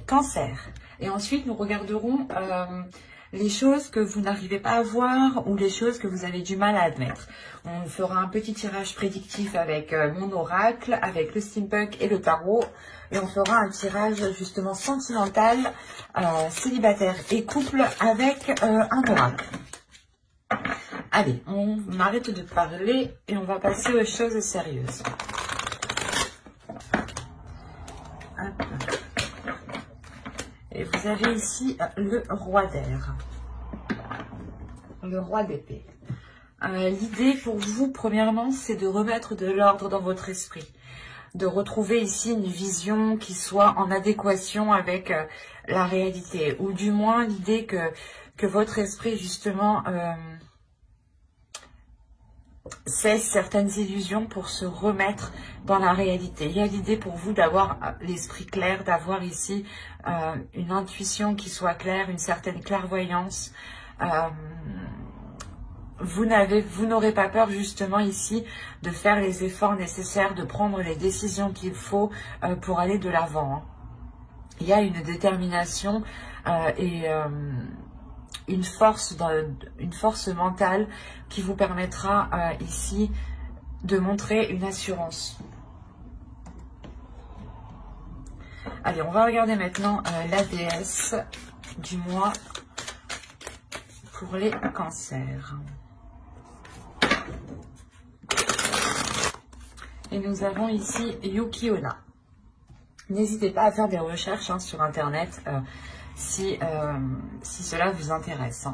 Cancer. Et ensuite, nous regarderons les choses que vous n'arrivez pas à voir ou les choses que vous avez du mal à admettre. On fera un petit tirage prédictif avec mon oracle, avec le steampunk et le tarot. Et on fera un tirage justement sentimental, célibataire et couple avec un oracle. Allez, on arrête de parler et on va passer aux choses sérieuses. Hop. Et vous avez ici le roi d'air, le roi d'épée. L'idée pour vous, premièrement, c'est de remettre de l'ordre dans votre esprit. De retrouver ici une vision qui soit en adéquation avec la réalité. Ou du moins l'idée que votre esprit, justement, cesse certaines illusions pour se remettre dans la réalité. Il y a l'idée pour vous d'avoir l'esprit clair, d'avoir ici une intuition qui soit claire, une certaine clairvoyance. Vous n'aurez pas peur justement ici de faire les efforts nécessaires, de prendre les décisions qu'il faut pour aller de l'avant. Il y a une détermination et une force mentale qui vous permettra ici de montrer une assurance. Allez, on va regarder maintenant la déesse du mois pour les cancers. Et nous avons ici Yuki Onna. N'hésitez pas à faire des recherches sur Internet si cela vous intéresse.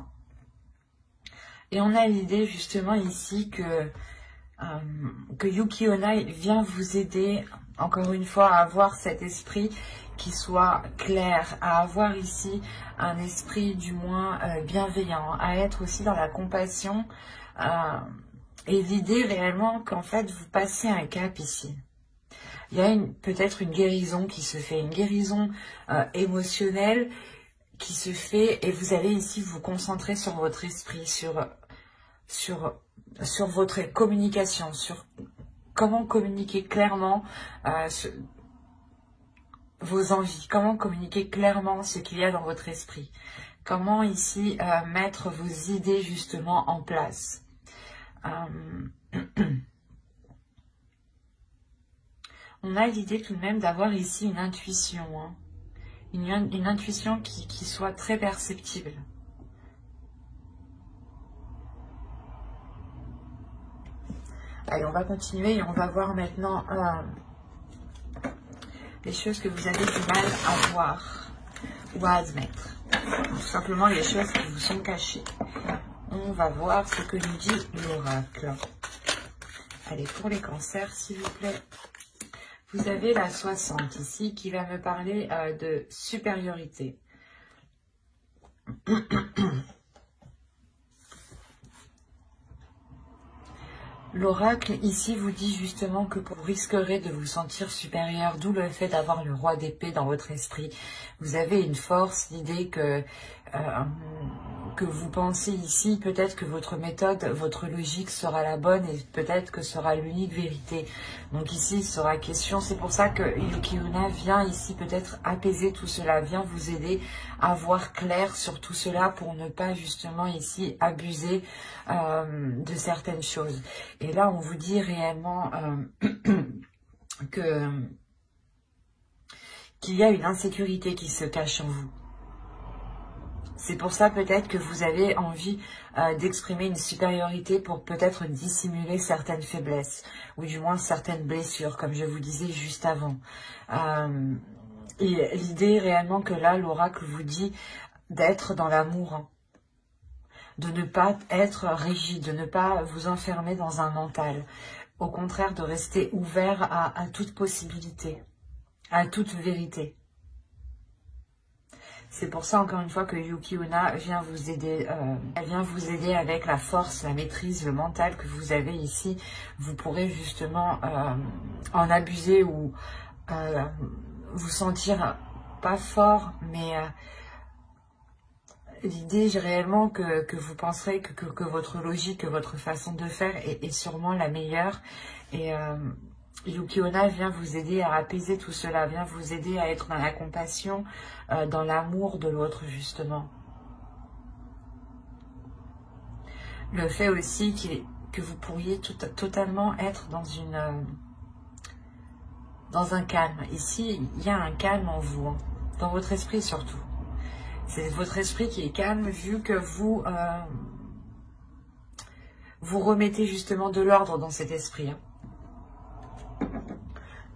Et on a l'idée justement ici que Yuki Onna vient vous aider, encore une fois, à avoir cet esprit qui soit clair, à avoir ici un esprit du moins bienveillant, à être aussi dans la compassion et l'idée réellement qu'en fait vous passez un cap ici. Il y a peut-être une guérison qui se fait, une guérison émotionnelle qui se fait et vous allez ici vous concentrer sur votre esprit, sur votre communication, sur comment communiquer clairement vos envies, comment communiquer clairement ce qu'il y a dans votre esprit, comment ici mettre vos idées justement en place. On a l'idée tout de même d'avoir ici une intuition, une intuition qui soit très perceptible. Allez, on va continuer et on va voir maintenant les choses que vous avez du mal à voir ou à admettre. Tout simplement les choses qui vous sont cachées. On va voir ce que nous dit l'oracle. Allez, pour les cancers, s'il vous plaît. Vous avez la 60 ici qui va me parler de supériorité. L'oracle ici vous dit justement que vous risquerez de vous sentir supérieur, d'où le fait d'avoir le roi d'épée dans votre esprit. Vous avez une force, l'idée que vous pensez ici, peut-être que votre méthode, votre logique sera la bonne et peut-être que sera l'unique vérité. Donc ici, il sera question, c'est pour ça que Yuki Onna vient ici peut-être apaiser tout cela, vient vous aider à voir clair sur tout cela pour ne pas justement ici abuser de certaines choses. Et là, on vous dit réellement qu'il y a une insécurité qui se cache en vous. C'est pour ça peut-être que vous avez envie d'exprimer une supériorité pour peut-être dissimuler certaines faiblesses ou du moins certaines blessures, comme je vous disais juste avant. Et l'idée réellement que là, l'oracle vous dit d'être dans l'amour, de ne pas être rigide, de ne pas vous enfermer dans un mental. Au contraire, de rester ouvert à toute possibilité, à toute vérité. C'est pour ça, encore une fois, que Yuki Onna vient vous aider. Elle vient vous aider avec la force, la maîtrise, le mental que vous avez ici. Vous pourrez justement en abuser ou vous sentir pas fort, mais l'idée réellement que vous penserez que votre logique, que votre façon de faire est sûrement la meilleure. Et Yuki-onna vient vous aider à apaiser tout cela, vient vous aider à être dans la compassion, dans l'amour de l'autre, justement. Le fait aussi que vous pourriez totalement être dans un calme. Ici, il y a un calme en vous, hein, dans votre esprit surtout. C'est votre esprit qui est calme vu que vous remettez justement de l'ordre dans cet esprit. Hein.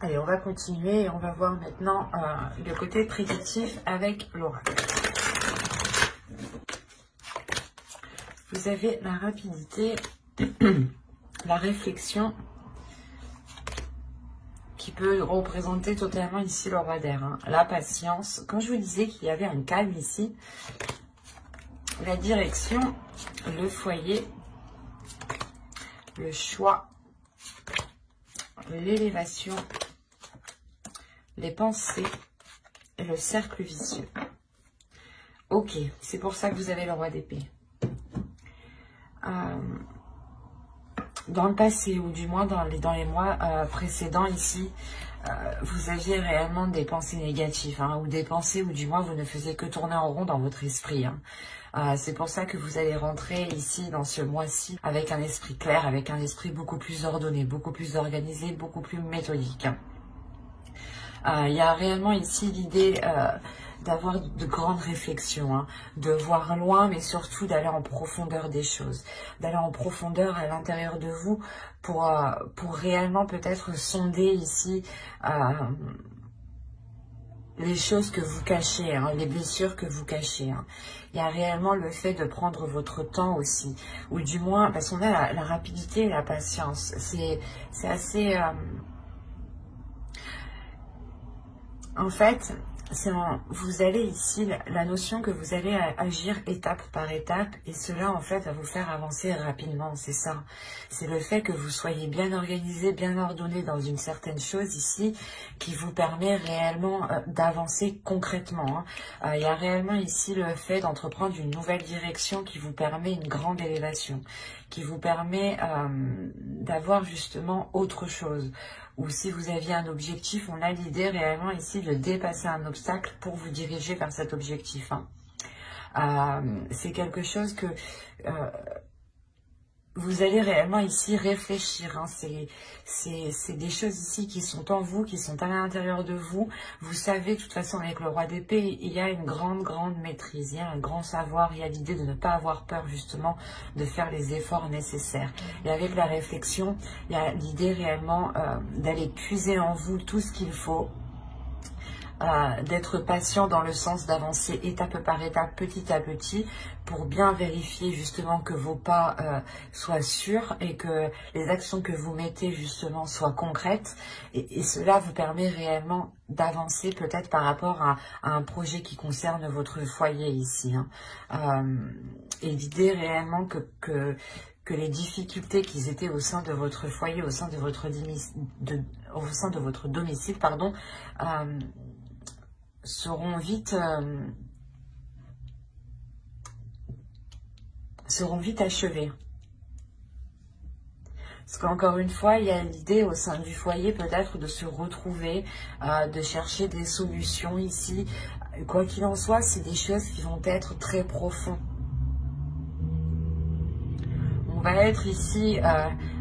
Allez, on va continuer et on va voir maintenant le côté prédictif avec l'oracle. Vous avez la rapidité, la réflexion qui peut représenter totalement ici le roi d'air. Hein. La patience. Quand je vous disais qu'il y avait un calme ici, la direction, le foyer, le choix, l'élévation, les pensées et le cercle vicieux. Ok, c'est pour ça que vous avez le roi d'épée. Dans le passé, ou du moins dans les mois précédents ici, vous aviez réellement des pensées négatives, hein, ou des pensées où du moins vous ne faisiez que tourner en rond dans votre esprit. Hein. C'est pour ça que vous allez rentrer ici dans ce mois-ci avec un esprit clair, avec un esprit beaucoup plus ordonné, beaucoup plus organisé, beaucoup plus méthodique. Il y a réellement ici l'idée d'avoir de grandes réflexions, hein, de voir loin, mais surtout d'aller en profondeur des choses, d'aller en profondeur à l'intérieur de vous pour réellement peut-être sonder ici les choses que vous cachez, hein, les blessures que vous cachez. Hein. Il y a réellement le fait de prendre votre temps aussi, ou du moins, parce qu'on a la rapidité et la patience. C'est assez... En fait, vous allez ici, la notion que vous allez agir étape par étape, et cela en fait va vous faire avancer rapidement, c'est ça. C'est le fait que vous soyez bien organisé, bien ordonné dans une certaine chose ici, qui vous permet réellement d'avancer concrètement. Hein. Il y a réellement ici le fait d'entreprendre une nouvelle direction qui vous permet une grande élévation, qui vous permet d'avoir justement autre chose. Ou si vous aviez un objectif, on a l'idée réellement ici de dépasser un obstacle pour vous diriger vers cet objectif. Hein. C'est quelque chose que vous allez réellement ici réfléchir. Hein. C'est des choses ici qui sont en vous, qui sont à l'intérieur de vous. Vous savez, de toute façon, avec le roi d'épée, il y a une grande maîtrise. Il y a un grand savoir. Il y a l'idée de ne pas avoir peur, justement, de faire les efforts nécessaires. Et avec la réflexion, il y a l'idée réellement d'aller puiser en vous tout ce qu'il faut. D'être patient dans le sens d'avancer étape par étape, petit à petit, pour bien vérifier justement que vos pas soient sûrs et que les actions que vous mettez justement soient concrètes. Et cela vous permet réellement d'avancer peut-être par rapport à un projet qui concerne votre foyer ici. Hein. Et l'idée réellement que les difficultés qui étaient au sein de votre foyer, au sein de votre domicile, pardon, seront vite achevées. Parce qu'encore une fois, il y a l'idée au sein du foyer peut-être de se retrouver, de chercher des solutions ici. Quoi qu'il en soit, c'est des choses qui vont être très profondes. On va être ici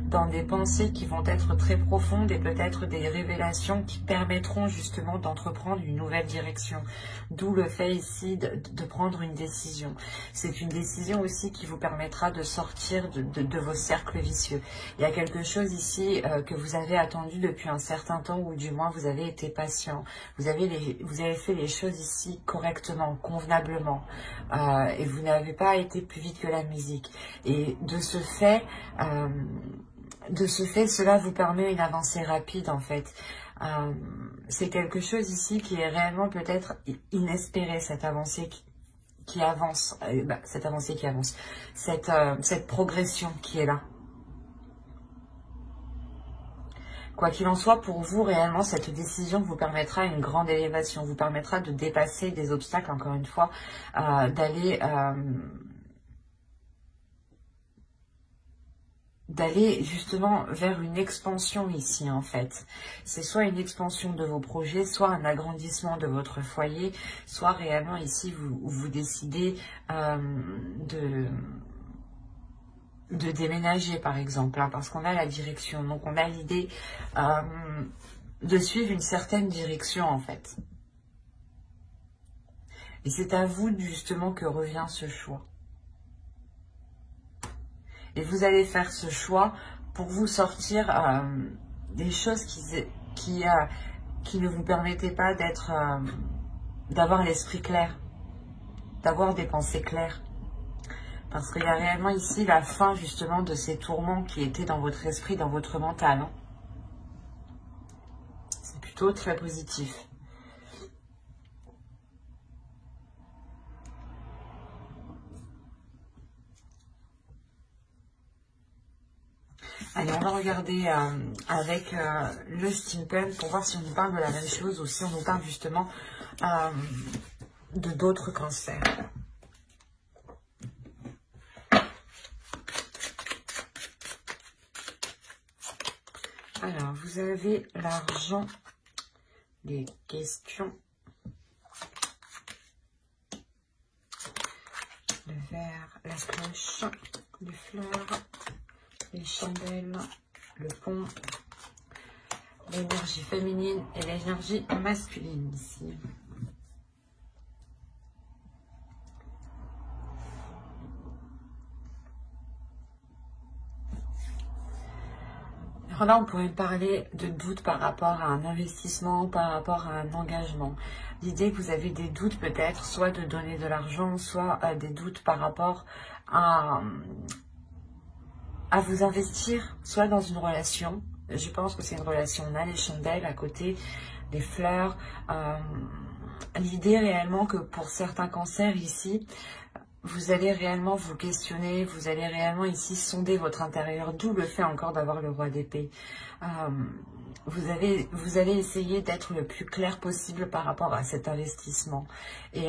dans des pensées qui vont être très profondes et peut-être des révélations qui permettront justement d'entreprendre une nouvelle direction. D'où le fait ici de prendre une décision. C'est une décision aussi qui vous permettra de sortir de vos cercles vicieux. Il y a quelque chose ici que vous avez attendu depuis un certain temps, ou du moins vous avez été patient. Vous avez fait les choses ici correctement, convenablement. Et vous n'avez pas été plus vite que la musique. Et de ce fait, cela vous permet une avancée rapide en fait. C'est quelque chose ici qui est réellement peut-être inespéré, cette avancée qui avance, cette progression qui est là. Quoi qu'il en soit, pour vous, réellement, cette décision vous permettra une grande élévation, vous permettra de dépasser des obstacles, encore une fois, d'aller d'aller justement vers une expansion ici en fait. C'est soit une expansion de vos projets, soit un agrandissement de votre foyer, soit réellement ici vous décidez de déménager par exemple, hein, parce qu'on a la direction, donc on a l'idée de suivre une certaine direction en fait. Et c'est à vous justement que revient ce choix. Et vous allez faire ce choix pour vous sortir des choses qui ne vous permettaient pas d'avoir l'esprit clair, d'avoir des pensées claires. Parce qu'il y a réellement ici la fin justement de ces tourments qui étaient dans votre esprit, dans votre mental. Hein. C'est plutôt très positif. Allez, on va regarder avec le steampunk pour voir si on nous parle de la même chose ou si on nous parle justement de d'autres cancers. Alors, vous avez l'argent, les questions, le verre, la cloche, les fleurs, les chandelles, le pont, l'énergie féminine et l'énergie masculine ici. Alors là, on pourrait parler de doutes par rapport à un investissement, par rapport à un engagement. L'idée que vous avez des doutes peut-être, soit de donner de l'argent, soit des doutes par rapport à vous investir, soit dans une relation. Je pense que c'est une relation. On a les chandelles à côté, les fleurs. L'idée réellement que pour certains cancers ici, vous allez réellement vous questionner, vous allez réellement ici sonder votre intérieur, d'où le fait encore d'avoir le roi d'épée. Vous allez essayer d'être le plus clair possible par rapport à cet investissement. Et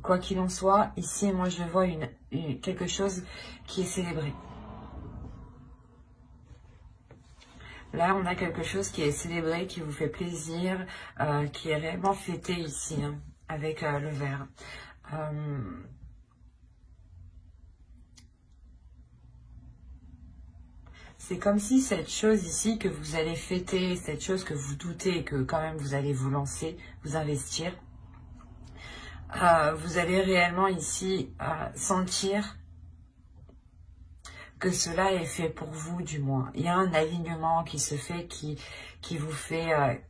quoi qu'il en soit, ici, moi je vois quelque chose qui est célébré. Là, on a quelque chose qui est célébré, qui vous fait plaisir, qui est réellement fêté ici, hein, avec le verre. C'est comme si cette chose ici que vous allez fêter, cette chose que vous doutez et que quand même vous allez vous lancer, vous investir, vous allez réellement ici sentir que cela est fait pour vous du moins. Il y a un alignement qui se fait, qui vous fait,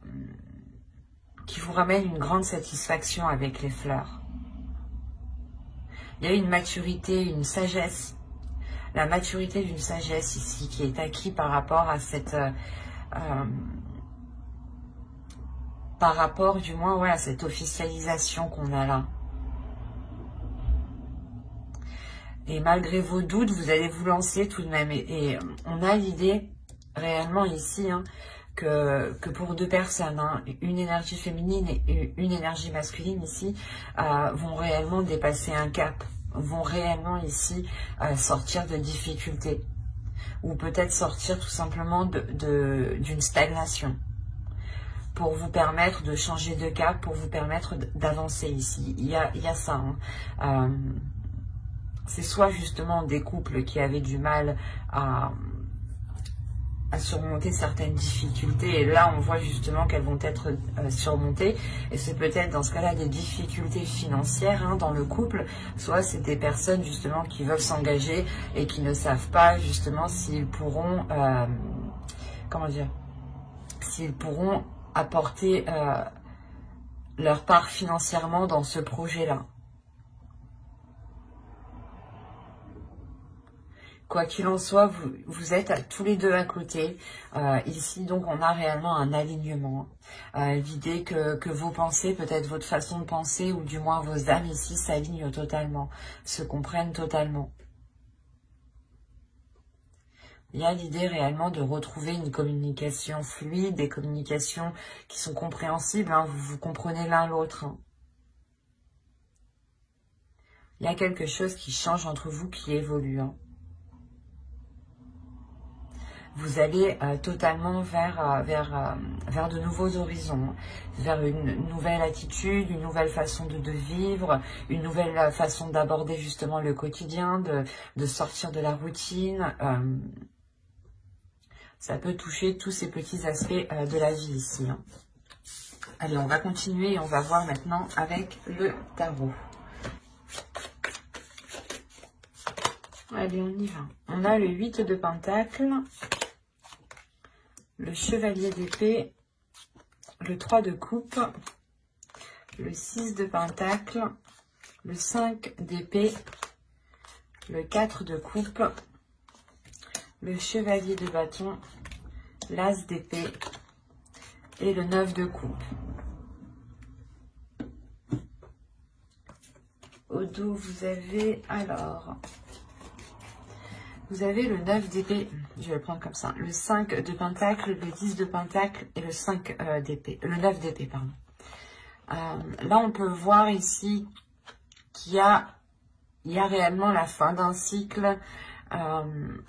qui vous ramène une grande satisfaction avec les fleurs. Il y a une maturité, une sagesse. La maturité d'une sagesse ici qui est acquise par rapport à cette par rapport du moins à cette officialisation qu'on a là. Et malgré vos doutes, vous allez vous lancer tout de même. Et on a l'idée réellement ici hein, que pour deux personnes, hein, une énergie féminine et une énergie masculine ici vont réellement dépasser un cap. Vont réellement ici sortir de difficultés ou peut-être sortir tout simplement d'une stagnation pour vous permettre de changer de cap, pour vous permettre d'avancer ici. Il y a ça. Hein. C'est soit justement des couples qui avaient du mal à surmonter certaines difficultés et là on voit justement qu'elles vont être surmontées et c'est peut-être dans ce cas-là des difficultés financières hein, dans le couple, soit c'est des personnes justement qui veulent s'engager et qui ne savent pas justement s'ils pourront comment dire, s'ils pourront apporter leur part financièrement dans ce projet-là. Quoi qu'il en soit, vous êtes tous les deux à côté. Ici, donc, on a réellement un alignement. L'idée que vos pensées, peut-être votre façon de penser, ou du moins vos âmes ici, s'alignent totalement, se comprennent totalement. Il y a l'idée réellement de retrouver une communication fluide, des communications qui sont compréhensibles. Hein, vous comprenez l'un l'autre. Hein. Il y a quelque chose qui change entre vous, qui évolue. Hein. vous allez totalement vers de nouveaux horizons, vers une nouvelle attitude, une nouvelle façon de vivre, une nouvelle façon d'aborder justement le quotidien, de sortir de la routine. Ça peut toucher tous ces petits aspects de la vie ici. Hein. Allez, on va continuer et on va voir maintenant avec le tarot. Allez, on y va. On a le 8 de Pentacles, le Chevalier d'épée, le 3 de coupe, le 6 de Pentacles, le 5 d'épée, le 4 de coupe, le Chevalier de bâton, l'As d'épée et le 9 de coupe. Au dos, vous avez alors... Vous avez le 9 d'épée, je vais le prendre comme ça, le 5 de Pentacle, le 10 de Pentacle et le 5 d'épée, le 9 d'épée, pardon. Là, on peut voir ici qu'il y a réellement la fin d'un cycle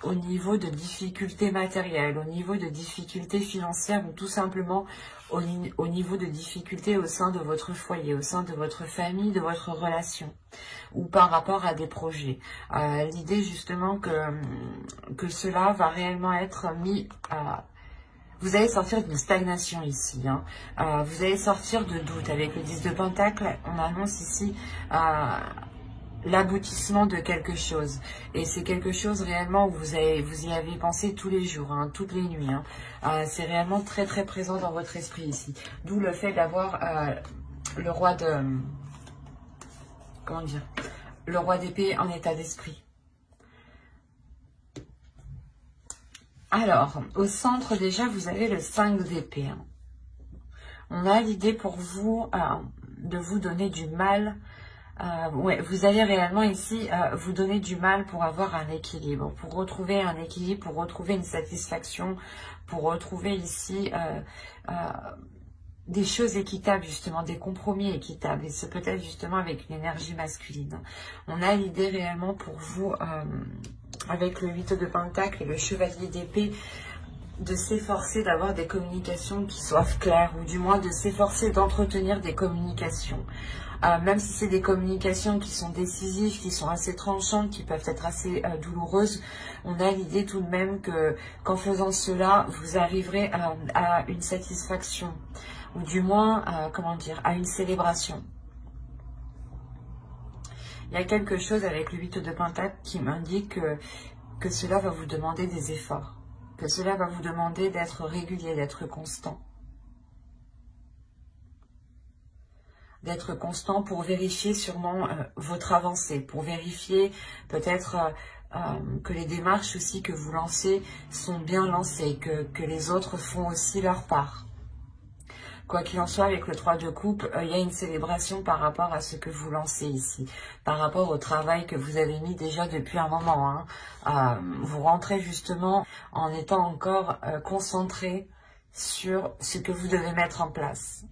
au niveau de difficultés matérielles, au niveau de difficultés financières ou tout simplement au niveau de difficultés au sein de votre foyer, au sein de votre famille, de votre relation ou par rapport à des projets. L'idée justement que cela va réellement être mis à... Vous allez sortir d'une stagnation ici. Hein. Vous allez sortir de doute. Avec le 10 de Pentacle, on annonce ici l'aboutissement de quelque chose. Et c'est quelque chose réellement où vous y avez pensé tous les jours, hein, toutes les nuits. Hein. C'est réellement très très présent dans votre esprit ici. D'où le fait d'avoir le roi de... Comment dire? Le roi d'épée en état d'esprit. Alors, au centre, déjà, vous avez le 5 d'épée. Hein. On a l'idée pour vous de vous donner du mal. Ouais, vous allez réellement ici vous donner du mal pour avoir un équilibre, pour retrouver un équilibre, pour retrouver une satisfaction, pour retrouver ici des choses équitables, justement, des compromis équitables. Et c'est peut-être justement avec une énergie masculine. On a l'idée réellement pour vous, avec le 8 de Pentacle et le Chevalier d'épée, de s'efforcer d'avoir des communications qui soient claires, ou du moins de s'efforcer d'entretenir des communications. Même si c'est des communications qui sont décisives, qui sont assez tranchantes, qui peuvent être assez douloureuses, on a l'idée tout de même qu'en faisant cela, vous arriverez à une satisfaction, ou du moins, comment dire, à une célébration. Il y a quelque chose avec le 8 de Pentacle qui m'indique que cela va vous demander des efforts, que cela va vous demander d'être régulier, d'être constant. D'être constant pour vérifier sûrement votre avancée, pour vérifier peut-être que les démarches aussi que vous lancez sont bien lancées, que les autres font aussi leur part. Quoi qu'il en soit, avec le 3 de coupe, il y a une célébration par rapport à ce que vous lancez ici, par rapport au travail que vous avez mis déjà depuis un moment. Hein. Vous rentrez justement en étant encore concentré sur ce que vous devez mettre en place.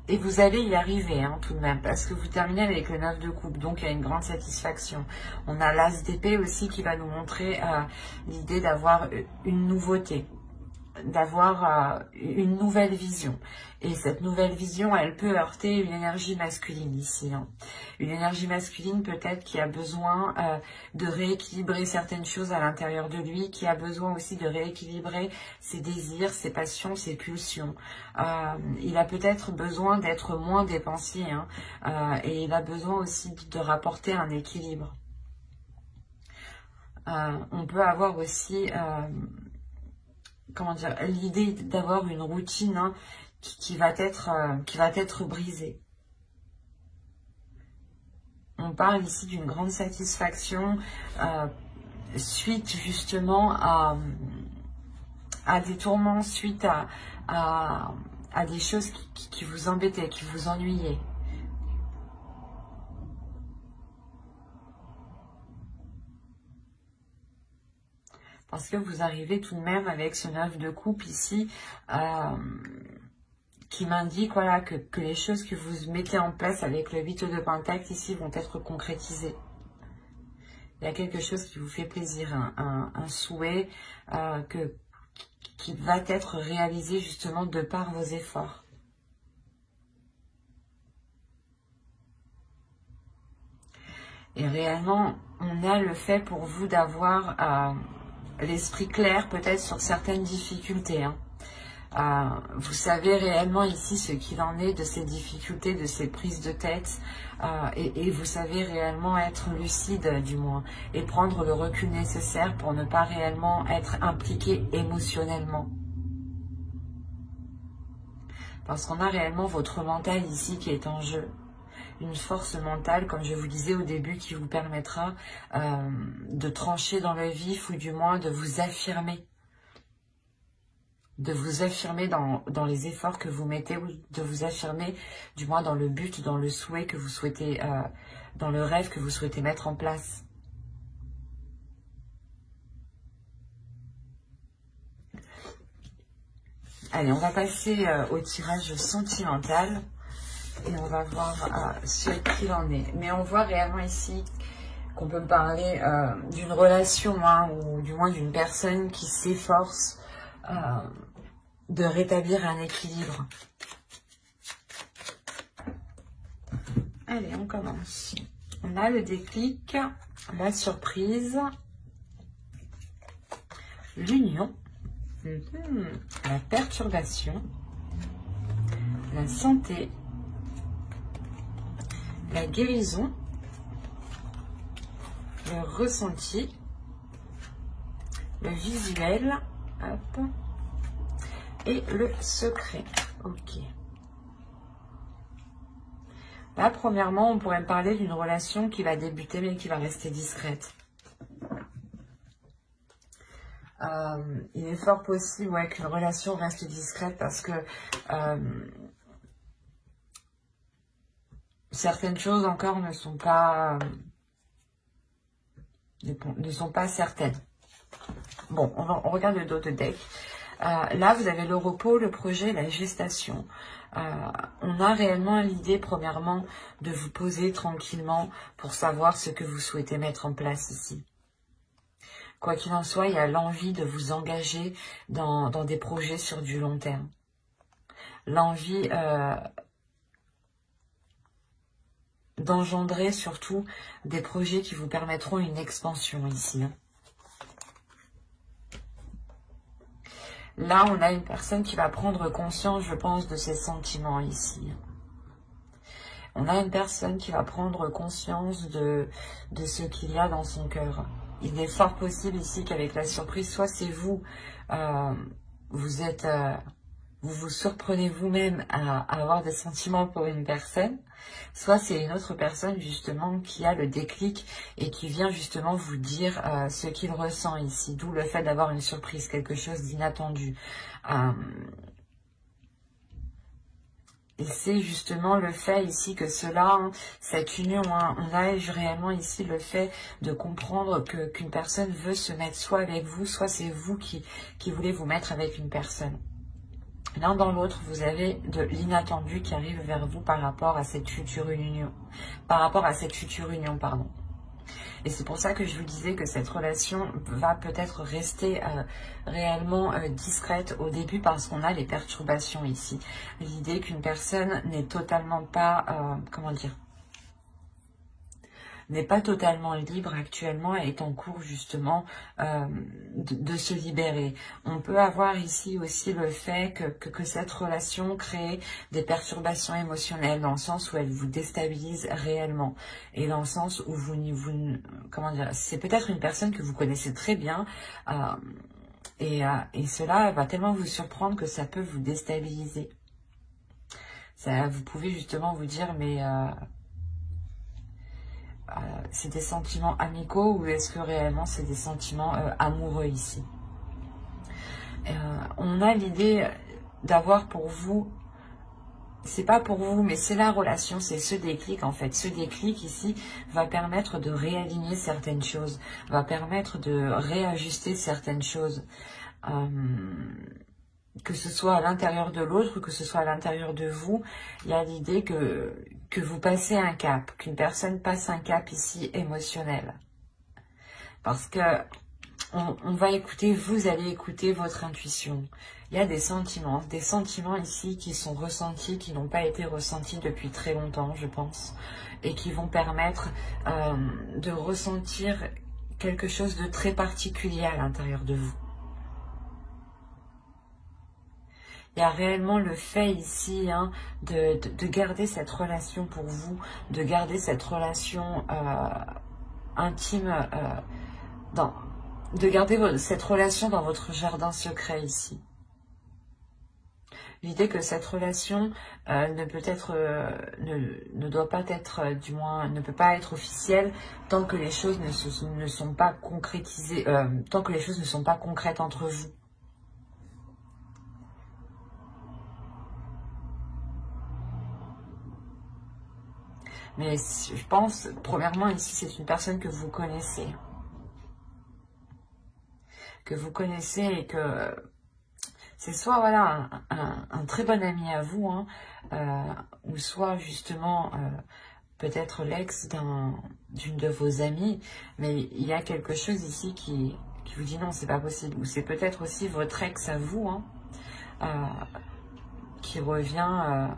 Et vous allez y arriver hein, tout de même, parce que vous terminez avec le 9 de coupe, donc il y a une grande satisfaction. On a l'As d'épée aussi qui va nous montrer l'idée d'avoir une nouveauté, d'avoir une nouvelle vision. Et cette nouvelle vision, elle peut heurter une énergie masculine ici. Hein. Une énergie masculine peut-être qui a besoin de rééquilibrer certaines choses à l'intérieur de lui, qui a besoin aussi de rééquilibrer ses désirs, ses passions, ses pulsions. Il a peut-être besoin d'être moins dépensier hein, et il a besoin aussi de rapporter un équilibre. On peut avoir aussi... comment dire, l'idée d'avoir une routine hein, qui va être brisée. On parle ici d'une grande satisfaction suite justement à des tourments, suite à des choses qui vous embêtaient, qui vous ennuyaient. Parce que vous arrivez tout de même avec ce 9 de coupe ici, qui m'indique voilà, que les choses que vous mettez en place avec le 8 de Pentacle ici vont être concrétisées. Il y a quelque chose qui vous fait plaisir, un souhait qui va être réalisé justement de par vos efforts. Et réellement, on a le fait pour vous d'avoir l'esprit clair peut-être sur certaines difficultés. Vous savez réellement ici ce qu'il en est de ces difficultés, de ces prises de tête. Et vous savez réellement être lucide du moins. Et prendre le recul nécessaire pour ne pas réellement être impliqué émotionnellement. Parce qu'on a réellement votre mental ici qui est en jeu. Une force mentale, comme je vous disais au début, qui vous permettra de trancher dans le vif ou du moins de vous affirmer. De vous affirmer dans les efforts que vous mettez, ou de vous affirmer du moins dans le but, dans le souhait que vous souhaitez, dans le rêve que vous souhaitez mettre en place. Allez, on va passer au tirage sentimental. Et on va voir ce qu'il en est. Mais on voit réellement ici qu'on peut parler d'une relation, ou du moins d'une personne qui s'efforce de rétablir un équilibre. Allez, on commence. On a le déclic, la surprise, l'union, la perturbation, la santé, la guérison, le ressenti, le visuel, hop, et le secret. Ok. Là, premièrement, on pourrait me parler d'une relation qui va débuter mais qui va rester discrète. Il est fort possible qu'une relation reste discrète parce que certaines choses encore ne sont pas certaines. Bon, on regarde le dos de deck. Là, vous avez le repos, le projet, la gestation. On a réellement l'idée, premièrement, de vous poser tranquillement pour savoir ce que vous souhaitez mettre en place ici. Quoi qu'il en soit, il y a l'envie de vous engager dans des projets sur du long terme. L'envie d'engendrer surtout des projets qui vous permettront une expansion ici. Là, on a une personne qui va prendre conscience, je pense, de ses sentiments ici. On a une personne qui va prendre conscience de ce qu'il y a dans son cœur. Il est fort possible ici qu'avec la surprise, soit c'est vous, vous vous surprenez vous-même à avoir des sentiments pour une personne, soit c'est une autre personne justement qui a le déclic et qui vient justement vous dire ce qu'il ressent ici, d'où le fait d'avoir une surprise, quelque chose d'inattendu. Et c'est justement le fait ici que cela, cette union, on a réellement ici le fait de comprendre qu'une personne veut se mettre soit avec vous, soit c'est vous qui voulez vous mettre avec une personne. L'un dans l'autre, vous avez de l'inattendu qui arrive vers vous par rapport à cette future union. Pardon. Et c'est pour ça que je vous disais que cette relation va peut-être rester réellement discrète au début parce qu'on a les perturbations ici. L'idée qu'une personne n'est totalement pas, n'est pas totalement libre actuellement et est en cours justement de se libérer. On peut avoir ici aussi le fait que cette relation crée des perturbations émotionnelles dans le sens où elle vous déstabilise réellement et dans le sens où c'est peut-être une personne que vous connaissez très bien et cela va tellement vous surprendre que ça peut vous déstabiliser. Vous pouvez justement vous dire mais c'est des sentiments amicaux ou est-ce que réellement c'est des sentiments amoureux ici? On a l'idée d'avoir pour vous, c'est pas pour vous, mais c'est la relation, c'est ce déclic en fait. Ce déclic ici va permettre de réaligner certaines choses, va permettre de réajuster certaines choses. Que ce soit à l'intérieur de l'autre, que ce soit à l'intérieur de vous, il y a l'idée que vous passez un cap, qu'une personne passe un cap ici émotionnel. Parce que on va écouter, vous allez écouter votre intuition. Il y a des sentiments ici qui sont ressentis, qui n'ont pas été ressentis depuis très longtemps, je pense, et qui vont permettre de ressentir quelque chose de très particulier à l'intérieur de vous. Il y a réellement le fait ici de garder cette relation pour vous, de garder cette relation intime, de garder cette relation dans votre jardin secret ici. L'idée que cette relation ne doit pas être, du moins, ne peut pas être officielle tant que les choses ne sont pas concrétisées, tant que les choses ne sont pas concrètes entre vous. Mais je pense, premièrement, ici, c'est une personne que vous connaissez. Que vous connaissez et que c'est soit, voilà, un très bon ami à vous, ou soit, justement, peut-être l'ex d'une de vos amies. Mais il y a quelque chose ici qui vous dit non, c'est pas possible. Ou c'est peut-être aussi votre ex à vous, qui revient...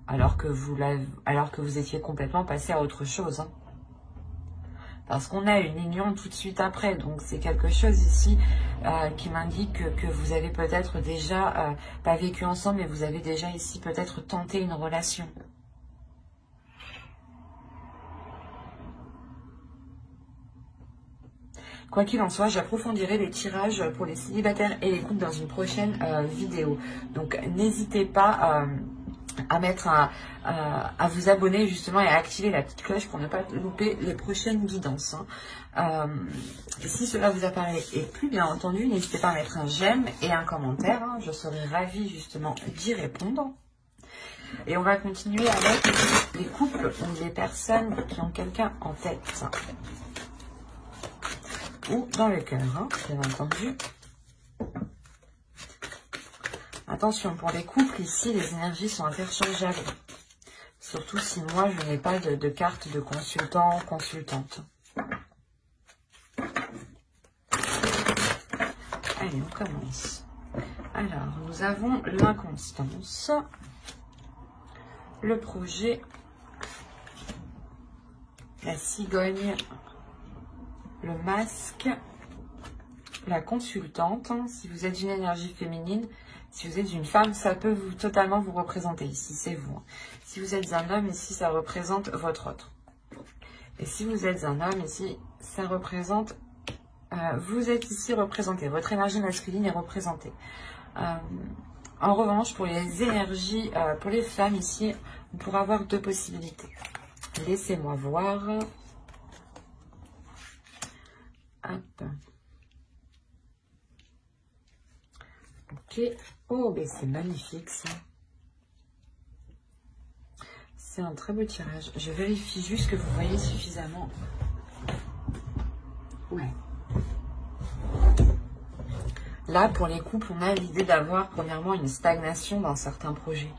alors que vous étiez complètement passé à autre chose. Parce qu'on a une union tout de suite après. Donc c'est quelque chose ici qui m'indique que vous avez peut-être déjà, pas vécu ensemble, mais vous avez déjà ici peut-être tenté une relation. Quoi qu'il en soit, j'approfondirai les tirages pour les célibataires et les couples dans une prochaine vidéo. Donc n'hésitez pas... à vous abonner justement et à activer la petite cloche pour ne pas louper les prochaines guidances. Si cela vous apparaît et plus, bien entendu, n'hésitez pas à mettre un j'aime et un commentaire. Je serai ravie justement d'y répondre. Et on va continuer avec les couples ou les personnes qui ont quelqu'un en tête. Ou dans le cœur, bien entendu. Attention, pour les couples, ici, les énergies sont interchangeables. Surtout si moi, je n'ai pas de carte de consultant ou consultante. Allez, on commence. Alors, nous avons l'inconstance, le projet, la cigogne, le masque, la consultante. Si vous êtes une énergie féminine, si vous êtes une femme, ça peut totalement vous représenter. Ici, c'est vous. Si vous êtes un homme, ici, ça représente votre autre. Et si vous êtes un homme, ici, ça représente... vous êtes ici représenté. Votre énergie masculine est représentée. En revanche, pour les énergies, pour les femmes, ici, on pourra avoir deux possibilités. Laissez-moi voir. Hop. Ok. Oh, ben c'est magnifique ça. C'est un très beau tirage. Je vérifie juste que vous voyez suffisamment. Ouais. Là, pour les couples, on a l'idée d'avoir premièrement une stagnation dans certains projets.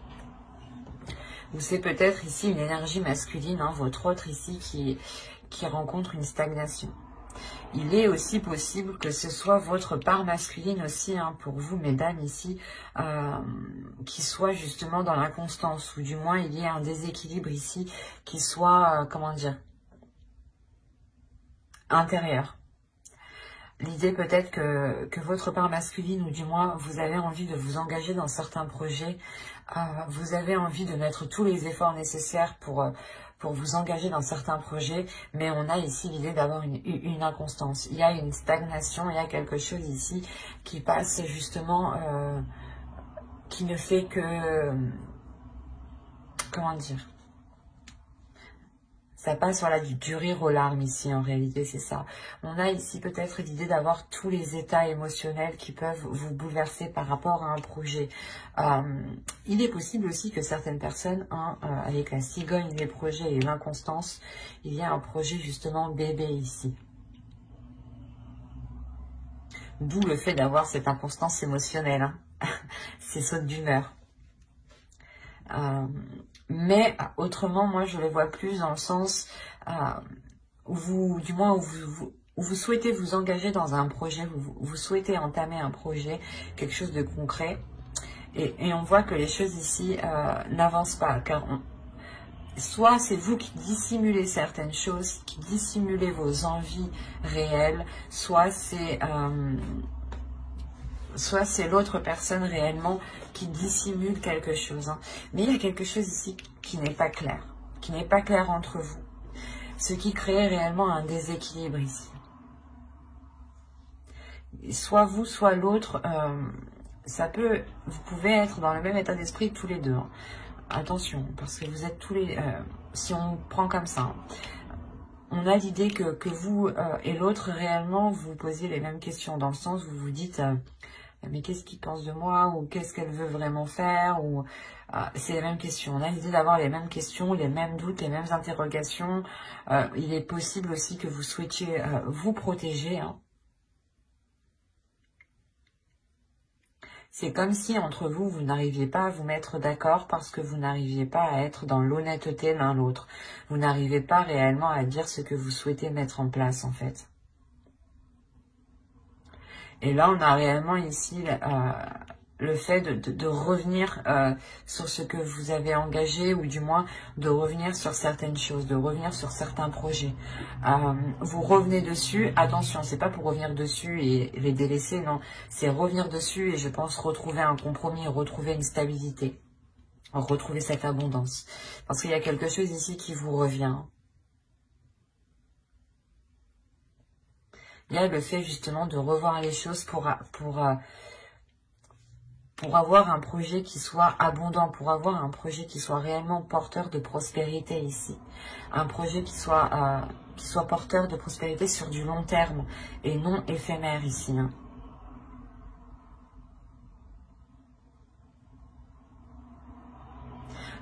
Ou c'est peut-être ici une énergie masculine, votre autre ici qui rencontre une stagnation. Il est aussi possible que ce soit votre part masculine aussi, pour vous, mesdames, ici, qui soit justement dans l'inconstance, ou du moins il y ait un déséquilibre ici, qui soit, comment dire, intérieur. L'idée peut-être que votre part masculine, ou du moins vous avez envie de vous engager dans certains projets, vous avez envie de mettre tous les efforts nécessaires pour vous engager dans certains projets, mais on a ici l'idée d'avoir une inconstance. Il y a une stagnation, il y a quelque chose ici qui passe justement, qui ne fait que, comment dire, ça passe du rire aux larmes ici, en réalité, c'est ça. On a ici peut-être l'idée d'avoir tous les états émotionnels qui peuvent vous bouleverser par rapport à un projet. Il est possible aussi que certaines personnes, avec la cigogne, les projets et l'inconstance, il y a un projet justement bébé ici. D'où le fait d'avoir cette inconstance émotionnelle, ces sautes d'humeur. Mais autrement, moi je le vois plus dans le sens où vous, du moins où vous souhaitez vous engager dans un projet, vous souhaitez entamer un projet, quelque chose de concret. Et on voit que les choses ici n'avancent pas, car soit c'est vous qui dissimulez certaines choses, qui dissimulez vos envies réelles, soit c'est l'autre personne réellement qui dissimule quelque chose. Hein. Mais il y a quelque chose ici qui n'est pas clair entre vous, ce qui crée réellement un déséquilibre ici. Soit vous, soit l'autre, vous pouvez être dans le même état d'esprit tous les deux. Hein. Attention, parce que vous êtes tous les... si on prend comme ça, hein, on a l'idée que vous et l'autre, réellement, vous posez les mêmes questions, dans le sens où vous vous dites, mais qu'est-ce qu'il pense de moi, ou qu'est-ce qu'elle veut vraiment faire, ou c'est les mêmes questions. On a l'idée d'avoir les mêmes questions, les mêmes doutes, les mêmes interrogations. Il est possible aussi que vous souhaitiez vous protéger, hein. C'est comme si entre vous, vous n'arriviez pas à vous mettre d'accord parce que vous n'arriviez pas à être dans l'honnêteté l'un l'autre. Vous n'arrivez pas réellement à dire ce que vous souhaitez mettre en place en fait. Et là, on a réellement ici le fait de revenir sur ce que vous avez engagé, ou du moins de revenir sur certaines choses, de revenir sur certains projets. Vous revenez dessus, attention, c'est pas pour revenir dessus et les délaisser, non, c'est revenir dessus et je pense retrouver un compromis, retrouver une stabilité, retrouver cette abondance. Parce qu'il y a quelque chose ici qui vous revient. Il y a le fait justement de revoir les choses pour avoir un projet qui soit abondant, pour avoir un projet qui soit réellement porteur de prospérité ici. Un projet qui soit porteur de prospérité sur du long terme et non éphémère ici. Hein.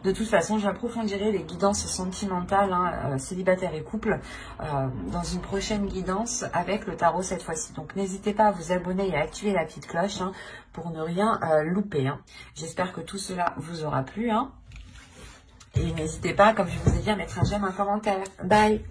De toute façon, j'approfondirai les guidances sentimentales, hein, célibataires et couple, dans une prochaine guidance avec le tarot cette fois-ci. Donc, n'hésitez pas à vous abonner et à activer la petite cloche hein, pour ne rien louper. Hein. J'espère que tout cela vous aura plu. Hein. Et n'hésitez pas, comme je vous ai dit, à mettre un j'aime, un commentaire. Bye!